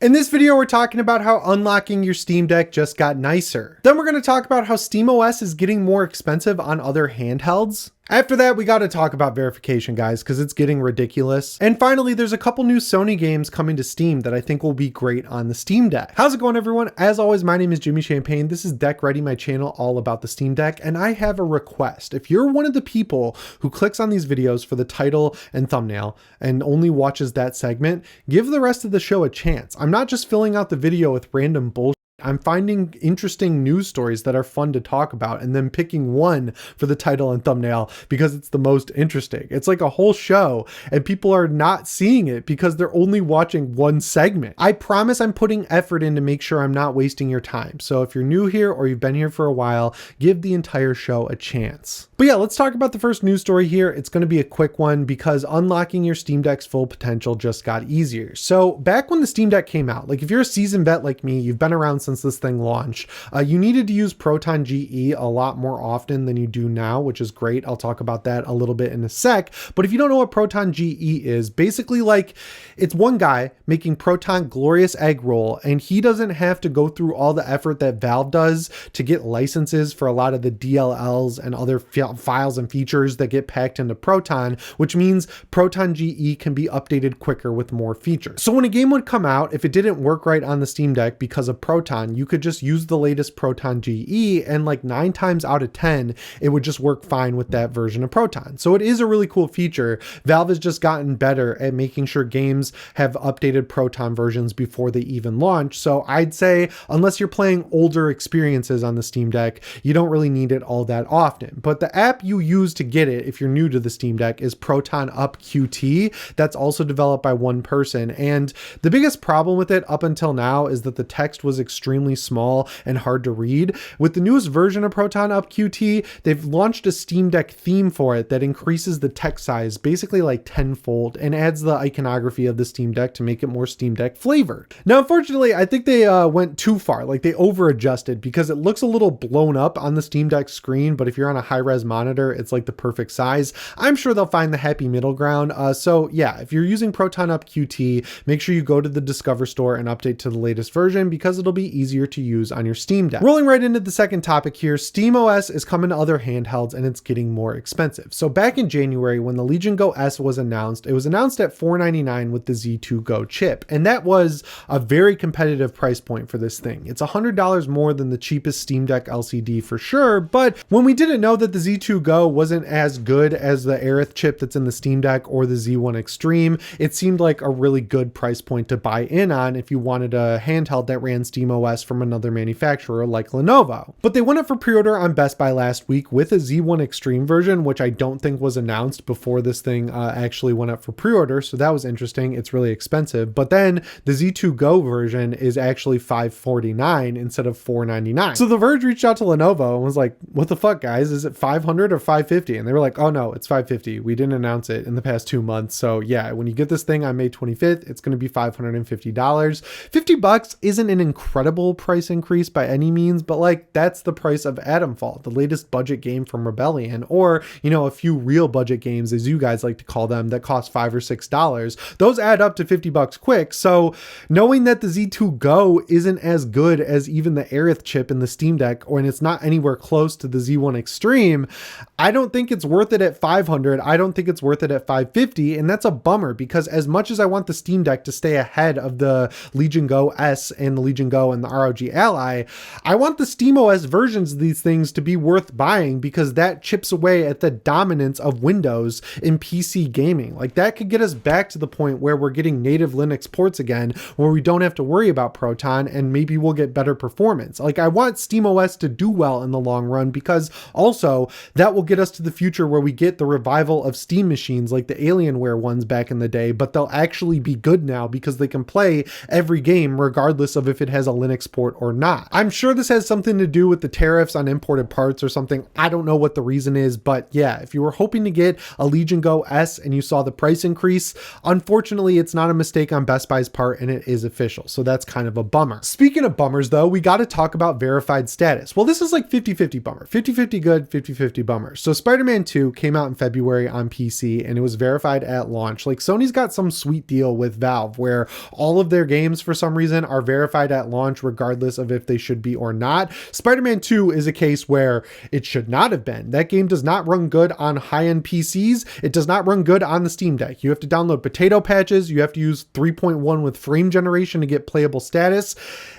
In this video, we're talking about how unlocking your Steam Deck just got nicer. Then we're going to talk about how SteamOS is getting more expensive on other handhelds. After that, we got to talk about verification, guys, because it's getting ridiculous. And finally, there's a couple new Sony games coming to Steam that I think will be great on the Steam Deck. How's it going, everyone? As always, my name is Jimmy Champagne. This is Deck Ready, my channel all about the Steam Deck. And I have a request. If you're one of the people who clicks on these videos for the title and thumbnail and only watches that segment, give the rest of the show a chance. I'm not just filling out the video with random bullshit. I'm finding interesting news stories that are fun to talk about and then picking one for the title and thumbnail because it's the most interesting. It's like a whole show and people are not seeing it because they're only watching one segment. I promise I'm putting effort in to make sure I'm not wasting your time. So if you're new here or you've been here for a while, give the entire show a chance. But yeah, let's talk about the first news story here. It's going to be a quick one because unlocking your Steam Deck's full potential just got easier. So back when the Steam Deck came out, like if you're a seasoned vet like me, you've been around since this thing launched, you needed to use Proton GE a lot more often than you do now, which is great. I'll talk about that a little bit in a sec. But if you don't know what Proton GE is, basically like it's one guy making Proton Glorious Egg Roll, and he doesn't have to go through all the effort that Valve does to get licenses for a lot of the DLLs and other files and features that get packed into Proton, which means Proton GE can be updated quicker with more features. So when a game would come out, if it didn't work right on the Steam Deck because of Proton, you could just use the latest Proton GE and like 9 times out of 10, it would just work fine with that version of Proton. So it is a really cool feature. Valve has just gotten better at making sure games have updated Proton versions before they even launch. So I'd say unless you're playing older experiences on the Steam Deck, you don't really need it all that often. But the app you use to get it, if you're new to the Steam Deck, is Proton Up QT. That's also developed by one person. And the biggest problem with it up until now is that the text was extremely small and hard to read. With the newest version of Proton Up QT, they've launched a Steam Deck theme for it that increases the text size basically like tenfold and adds the iconography of the Steam Deck to make it more Steam Deck flavored. Now, unfortunately, I think they went too far. Like they over adjusted because it looks a little blown up on the Steam Deck screen, but if you're on a high res monitor, it's like the perfect size. I'm sure they'll find the happy middle ground. So yeah, if you're using Proton Up QT, make sure you go to the Discover store and update to the latest version because it'll be easier to use on your Steam Deck. Rolling right into the second topic here, SteamOS is coming to other handhelds and it's getting more expensive. So back in January when the Legion Go S was announced, it was announced at $499 with the Z2 Go chip. And that was a very competitive price point for this thing. It's $100 more than the cheapest Steam Deck LCD for sure, but when we didn't know that the Z2 Go wasn't as good as the Aerith chip that's in the Steam Deck or the Z1 Extreme, it seemed like a really good price point to buy in on if you wanted a handheld that ran SteamOS from another manufacturer like Lenovo. But they went up for pre-order on Best Buy last week with a Z1 Extreme version, which I don't think was announced before this thing actually went up for pre-order, so that was interesting. It's really expensive. But then the Z2 Go version is actually $549 instead of $499. So The Verge reached out to Lenovo and was like, what the fuck, guys? Is it $500 or $550? And they were like, oh no, it's $550. We didn't announce it in the past 2 months. So yeah, when you get this thing on May 25th, it's going to be $550. $50 isn't an incredible price increase by any means, but like that's the price of Atomfall, the latest budget game from Rebellion, or, you know, a few real budget games, as you guys like to call them, that cost $5 or $6. Those add up to $50 quick. So knowing that the Z2 Go isn't as good as even the Aerith chip in the Steam Deck, and it's not anywhere close to the Z1 Extreme, I don't think it's worth it at $500. I don't think it's worth it at $550. And that's a bummer because as much as I want the Steam Deck to stay ahead of the Legion Go S and the Legion Go and the ROG Ally, I want the SteamOS versions of these things to be worth buying because that chips away at the dominance of Windows in PC gaming. Like that could get us back to the point where we're getting native Linux ports again, where we don't have to worry about Proton and maybe we'll get better performance. Like I want SteamOS to do well in the long run because also that will get us to the future where we get the revival of Steam machines like the Alienware ones back in the day, but they'll actually be good now because they can play every game regardless of if it has a Linux Linux port or not. I'm sure this has something to do with the tariffs on imported parts or something. I don't know what the reason is, but yeah, if you were hoping to get a Legion Go S and you saw the price increase, unfortunately, it's not a mistake on Best Buy's part and it is official. So that's kind of a bummer. Speaking of bummers though, we got to talk about verified status. Well, this is like 50-50 bummer, 50-50 good, 50-50 bummer. So Spider-Man 2 came out in February on PC and it was verified at launch. Like Sony's got some sweet deal with Valve where all of their games for some reason are verified at launch regardless of if they should be or not. Spider-Man 2 is a case where it should not have been. That game does not run good on high-end PCs. It does not run good on the Steam Deck. You have to download potato patches. You have to use 3.1 with frame generation to get playable status,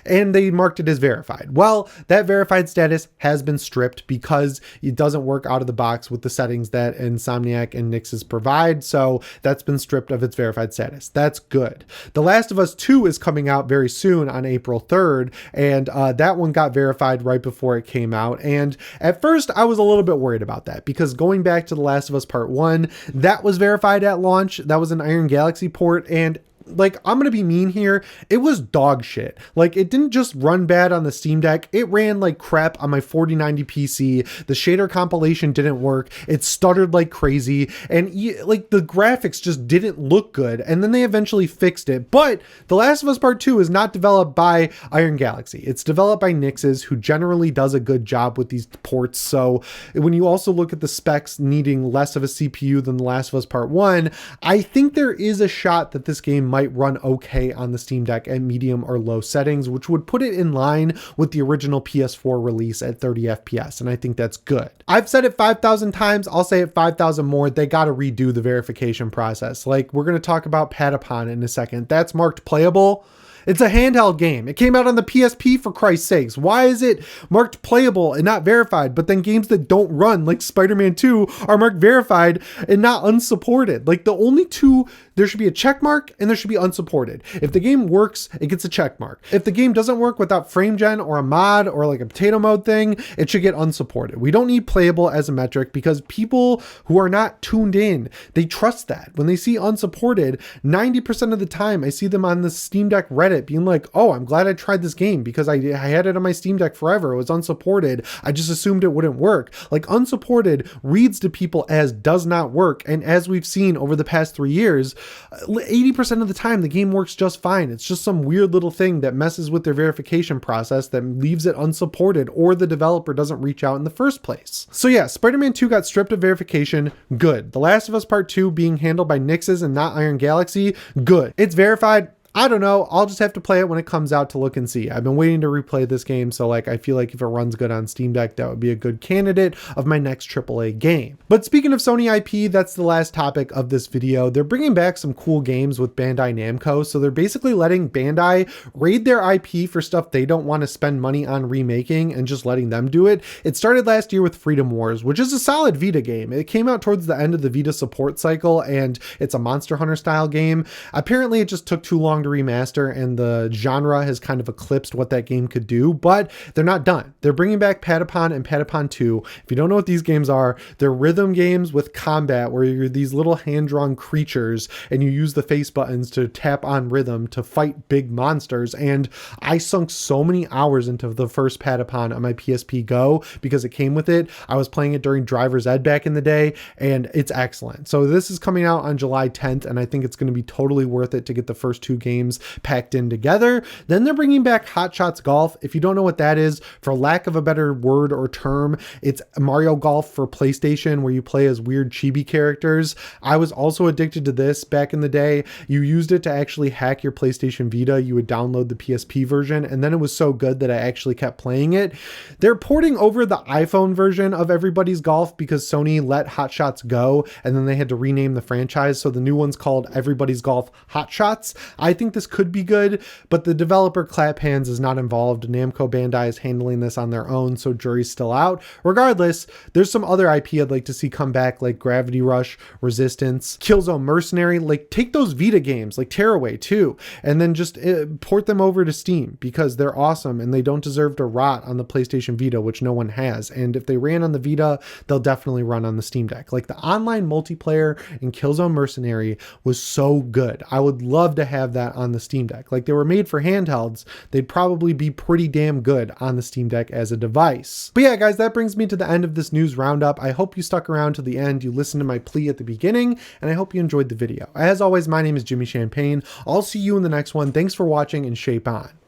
and they marked it as verified. Well, that verified status has been stripped because it doesn't work out of the box with the settings that Insomniac and Nixes provide, so that's been stripped of its verified status. That's good. The Last of Us 2 is coming out very soon on April 3rd, and that one got verified right before it came out, and at first I was a little bit worried about that because going back to The Last of Us Part 1, that was verified at launch. That was an Iron Galaxy port, and like, I'm going to be mean here. It was dog shit. Like, it didn't just run bad on the Steam Deck. It ran like crap on my 4090 PC. The shader compilation didn't work. It stuttered like crazy. And like the graphics just didn't look good. And then they eventually fixed it. But The Last of Us Part 2 is not developed by Iron Galaxy. It's developed by Nixes, who generally does a good job with these ports. So when you also look at the specs needing less of a CPU than The Last of Us Part 1, I think there is a shot that this game might run okay on the Steam Deck at medium or low settings, which would put it in line with the original PS4 release at 30 FPS, and I think that's good. I've said it 5,000 times, I'll say it 5,000 more. They got to redo the verification process. Like, we're going to talk about Patapon in a second. That's marked playable. It's a handheld game. It came out on the PSP, for Christ's sakes. Why is it marked playable and not verified? But then games that don't run, like Spider-Man 2, are marked verified and not unsupported. Like, the only two, there should be a check mark and there should be unsupported. If the game works, it gets a check mark. If the game doesn't work without frame gen or a mod or like a potato mode thing, it should get unsupported. We don't need playable as a metric because people who are not tuned in, they trust that. When they see unsupported, 90% of the time I see them on the Steam Deck Reddit being like, oh, I'm glad I tried this game because I had it on my Steam Deck forever. It was unsupported. I just assumed it wouldn't work. Like, unsupported reads to people as does not work. And as we've seen over the past 3 years, 80% of the time the game works just fine. It's just some weird little thing that messes with their verification process that leaves it unsupported, or the developer doesn't reach out in the first place. So yeah, Spider-Man 2 got stripped of verification. Good. The Last of Us Part 2 being handled by Nixes and not Iron Galaxy. Good. It's verified. I don't know. I'll just have to play it when it comes out to look and see. I've been waiting to replay this game, so like I feel like if it runs good on Steam Deck, that would be a good candidate of my next AAA game. But speaking of Sony IP, that's the last topic of this video. They're bringing back some cool games with Bandai Namco, so they're basically letting Bandai raid their IP for stuff they don't want to spend money on remaking and just letting them do it. It started last year with Freedom Wars, which is a solid Vita game. It came out towards the end of the Vita support cycle, and it's a Monster Hunter style game. Apparently, it just took too long to remaster, and the genre has kind of eclipsed what that game could do, but they're not done. They're bringing back Patapon and Patapon 2. If you don't know what these games are, they're rhythm games with combat where you're these little hand-drawn creatures and you use the face buttons to tap on rhythm to fight big monsters. And I sunk so many hours into the first Patapon on my PSP Go because it came with it. I was playing it during driver's ed back in the day, and it's excellent. So this is coming out on July 10th, and I think it's going to be totally worth it to get the first two games packed in together. Then they're bringing back Hot Shots Golf. If you don't know what that is, for lack of a better word or term, it's Mario Golf for PlayStation where you play as weird chibi characters. I was also addicted to this back in the day. You used it to actually hack your PlayStation Vita. You would download the PSP version, and then it was so good that I actually kept playing it. They're porting over the iPhone version of Everybody's Golf because Sony let Hot Shots go, and then they had to rename the franchise. So the new one's called Everybody's Golf Hot Shots. I think this could be good, but the developer Clap Hands is not involved. Namco Bandai is handling this on their own, so jury's still out. Regardless, there's some other IP I'd like to see come back, like Gravity Rush, Resistance, Killzone Mercenary. Like, take those Vita games, like Tearaway too, and then just port them over to Steam because they're awesome and they don't deserve to rot on the PlayStation Vita, which no one has. And if they ran on the Vita, they'll definitely run on the Steam Deck. Like, the online multiplayer in Killzone Mercenary was so good. I would love to have that that on the Steam Deck. Like, they were made for handhelds. They'd probably be pretty damn good on the Steam Deck as a device. But yeah, guys, that brings me to the end of this news roundup. I hope you stuck around to the end. You listened to my plea at the beginning, and I hope you enjoyed the video. As always, my name is Jimmy Champagne. I'll see you in the next one. Thanks for watching, and shape on.